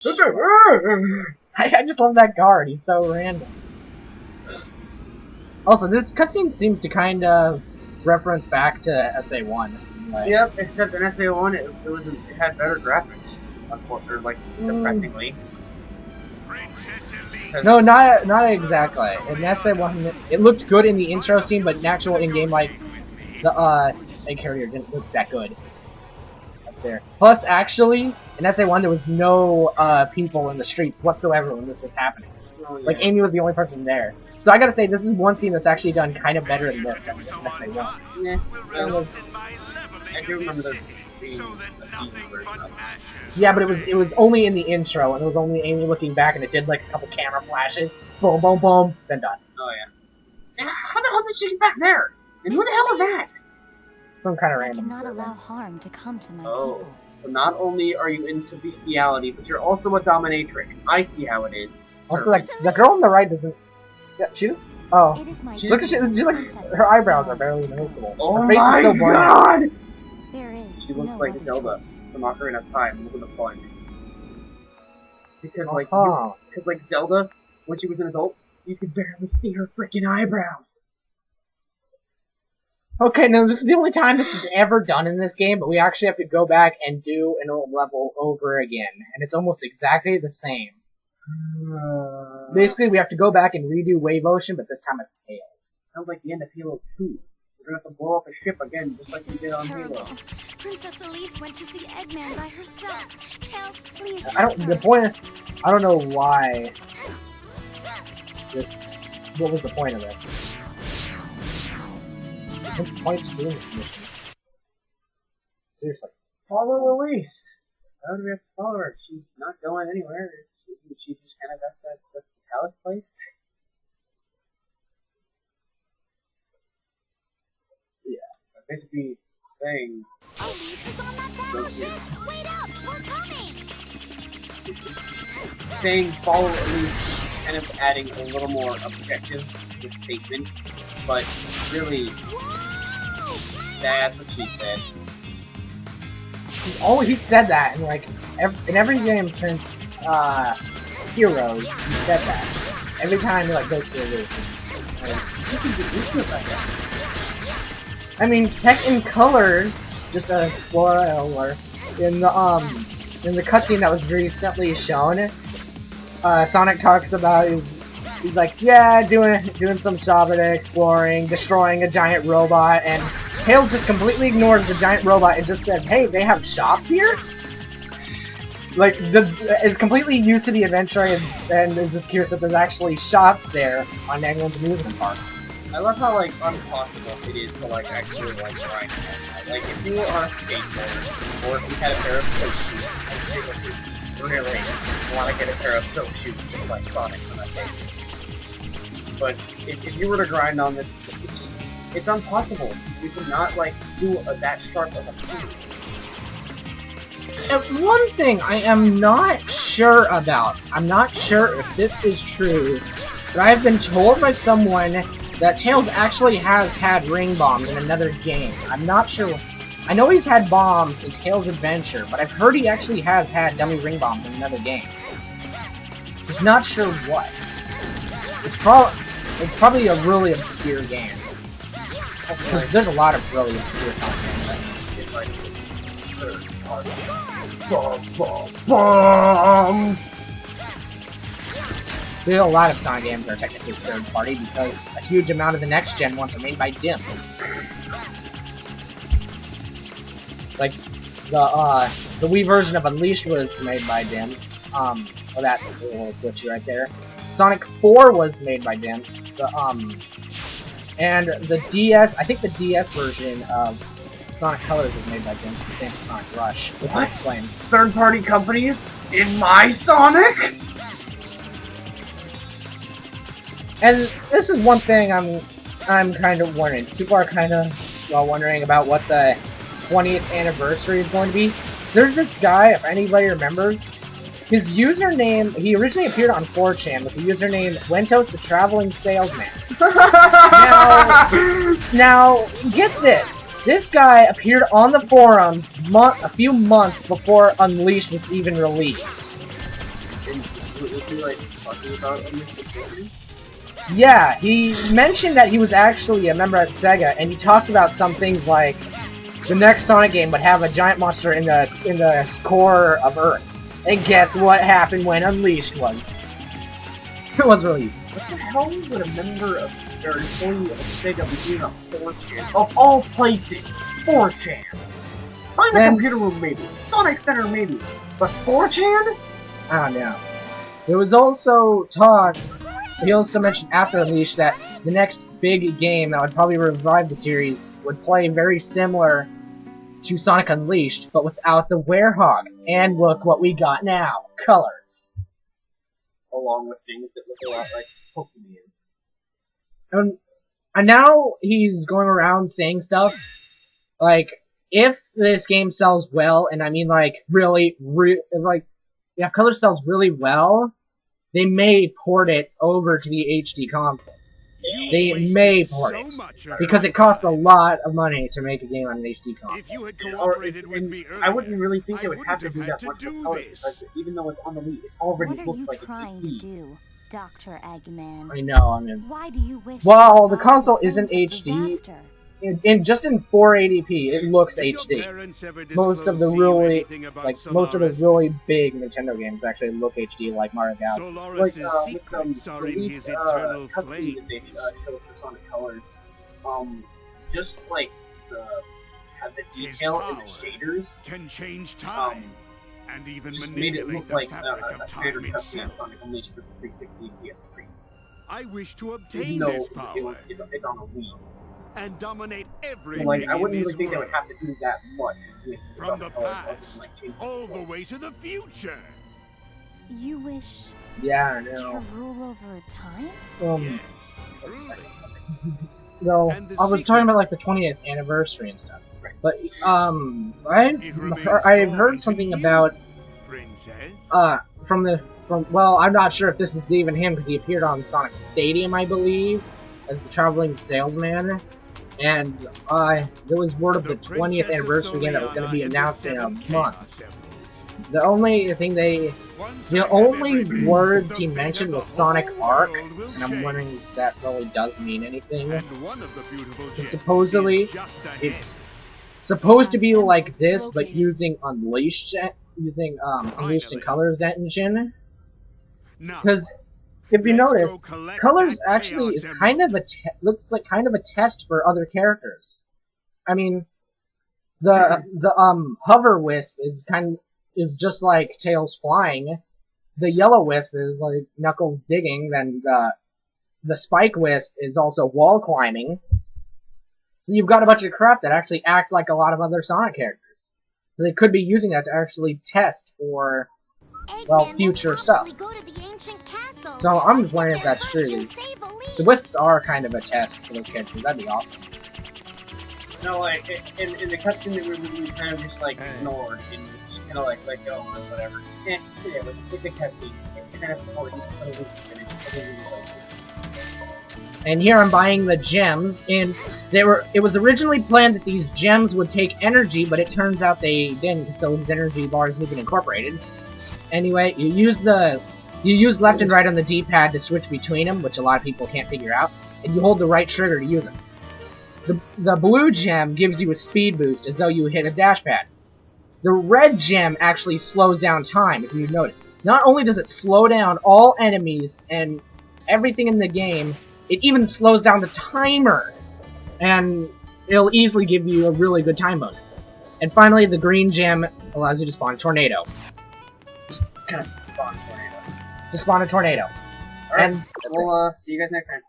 I just love that guard. He's so random. Also, this cutscene seems to kind of reference back to SA1. Like, yep, except in SA1 it had better graphics, or like surprisingly. No, not exactly. In SA1, it looked good in the intro scene, but in actual in-game life, the egg carrier didn't look that good. Up there. Plus, actually, in SA1 there was no people in the streets whatsoever when this was happening. Oh, yeah. Like Amy was the only person there. So I gotta say, this is one scene that's actually done kind of better than this than SA1. Yeah, I do remember there being a version of it. Yeah, but it was only in the intro, and it was only Amy looking back, and it did like a couple camera flashes, boom, boom, boom, then done. Oh yeah. How the hell did she get back there? And who the hell is that? Some kind of random. I cannot allow harm to come to my people. people. So not only are you into bestiality, but you're also a dominatrix. I see how it is. Also, like the girl on the right doesn't. Yeah, she doesn't. Oh, look at she like her eyebrows are barely noticeable. Oh her face my is so bland. God! There is she looks like Zelda from Ocarina of Time. Look at the fun. Because like Zelda, when she was an adult, you could barely see her freaking eyebrows. Okay, now this is the only time this is ever done in this game, but we actually have to go back and do an old level over again, and it's almost exactly the same. Basically, we have to go back and redo Wave Ocean, but this time as Tails. Sounds like the end of Halo 2. We're gonna have to blow up a ship again, just like we did on Halo. Princess Elise went to see Eggman by herself. Tails, please. I don't know why. What was the point of this? What's the point of doing this mission? Seriously. Follow Elise! Why would we have to follow her? She's not going anywhere. She just kind of got the palace place. Yeah. Basically saying... Elise is on that battleship! Wait up! We're coming! Saying follow Elise, kind of adding a little more objective to the statement, but really, that's what she said. He said that in like in every game since Heroes. He said that every time he like goes to a loop. I mean, Tech in Colors, just a spoiler, in the cutscene that was recently shown, Sonic talks about he's like, yeah, doing some shopping, exploring, destroying a giant robot, and Tails just completely ignores the giant robot and just says, hey, they have shops here? Like, is completely used to the adventure and is just curious that there's actually shops there on England's amusement park. I love how, like, impossible it is to, like, actually, like, grind that. Like, if you are a skateboarder, or if you had a pair of soap shoes, I really want to get a pair of soap shoes just like Sonic when I say. But if you were to grind on this, it's impossible. You cannot, like, do that sharp of a move. One thing I am not sure about, I'm not sure if this is true, but I have been told by someone that Tails actually has had ring bombs in another game. I'm not sure. I know he's had bombs in Tails Adventure, but I've heard he actually has had dummy ring bombs in another game. Just not sure what. It's probably a really obscure game. There's a lot of really obscure content. It's like there's a lot of Sonic games that are technically third party because a huge amount of the next gen ones are made by DIM. Like the Wii version of Unleashed was made by DIM. Well, that's a little glitchy right there. Sonic 4 was made by DIM. And the DS, I think the DS version of Sonic Colors was made by DIM. The same as Sonic Rush. What? Third-party companies in my Sonic? And this is one thing I'm kind of wondering. People are kind of wondering about what the 20th anniversary is going to be. There's this guy, if anybody remembers, his username, he originally appeared on 4chan with the username Wentos the Traveling Salesman. now, get this. This guy appeared on the forums a few months before Unleashed was even released. Was he like talking about Unleashed? Yeah, he mentioned that he was actually a member at Sega, and he talked about some things like the next Sonic game would have a giant monster in the core of Earth. And guess what happened when Unleashed was released? What the hell would a member of or employee of Sega be doing on 4chan? Of all places, 4chan. Find the computer room maybe, Sonic Center maybe, but 4chan? I don't know. There was also talk. He also mentioned after Unleashed that the next big game that would probably revive the series would play very similar to Sonic Unleashed, but without the Werehog. And look what we got now. Colors. Along with things that look a lot like Pokemon. And now he's going around saying stuff like, if this game sells well, and I mean like really, yeah, Color sells really well, they may port it over to the HD consoles. They may port it, because it costs a lot of money to make a game on an HD console. If you had cooperated with me earlier, I wouldn't really think they would have to wouldn't do have that had much to with do color, this. because even though it's on the Wii, it already What are looks you like trying to do, Dr. Eggman? I know, I mean... Why do you wish Well, to the console follow isn't the flames of HD. disaster? Just in 480p, it looks Did your HD. parents ever Most of disclose the to you really, anything about most of the Solaris? really big Nintendo games actually look HD, like Mario Galaxy. Solaris' with secrets are in the his eternal cutscene flame. that they showed for Sonic Colors, just like the detail in the shaders Can change time and even just made it manipulate look the like fabric a of standard time cutscene itself. of Sonic Unleashed for the 360 PS3. I wish to Even obtain though this power it's on a Wii. and dominate So, everything like, I in wouldn't this really think they would world, have to do that much with from the Sonic Colors, other than, past like, changing all the world. way to the future. You wish Yeah, I to know. rule over time? Yes, truly. No, And the I was talking secret- about like the 20th anniversary and stuff. But It remains I've heard dormant something in you, about Princess. well, I'm not sure if this is even him because he appeared on Sonic Stadium, I believe, as the traveling salesman. And there was word of the 20th Princess of anniversary game that was going to be Soleanna and the announced in a 7 month. Chaos Emeralds. The only thing Once the I have only everything, words the he fate mentioned of was the Sonic whole Arc, world will and I'm change. wondering if that really does mean anything. And one of the beautiful gems Supposedly, is just ahead. It's supposed to be Yes, like this, but located. using Unleashed Finally. and Colors engine. Now, Because if you let's notice, go collect Colors that actually Chaos is kind of looks like kind of a test for other characters. I mean, the Hover Wisp is just like Tails flying. The Yellow Wisp is like Knuckles digging. Then the Spike Wisp is also wall climbing. So you've got a bunch of crap that actually act like a lot of other Sonic characters. So they could be using that to actually test for, well, Eggman future will stuff. probably go to the ancient castle. So I'm just and wondering get if their that's true. question save Elise. The Wisps are kind of a test for those characters. That'd be awesome. No, like, in the cutscene that we kind of just, like, ignored, and just kind of, like, let go and whatever. Yeah, it's a cutscene. It's kind of important, but it was And here I'm buying the gems, and it was originally planned that these gems would take energy, but it turns out they didn't, so his energy bar isn't even incorporated. Anyway, you use left and right on the D-pad to switch between them, which a lot of people can't figure out, and you hold the right trigger to use them. The blue gem gives you a speed boost, as though you hit a dash pad. The red gem actually slows down time, if you notice. Not only does it slow down all enemies and everything in the game, it even slows down the timer, and it'll easily give you a really good time bonus. And finally, the green gem allows you to spawn a tornado. kind of spawn tornado. To spawn a tornado. Alright, And we'll, see you guys next time.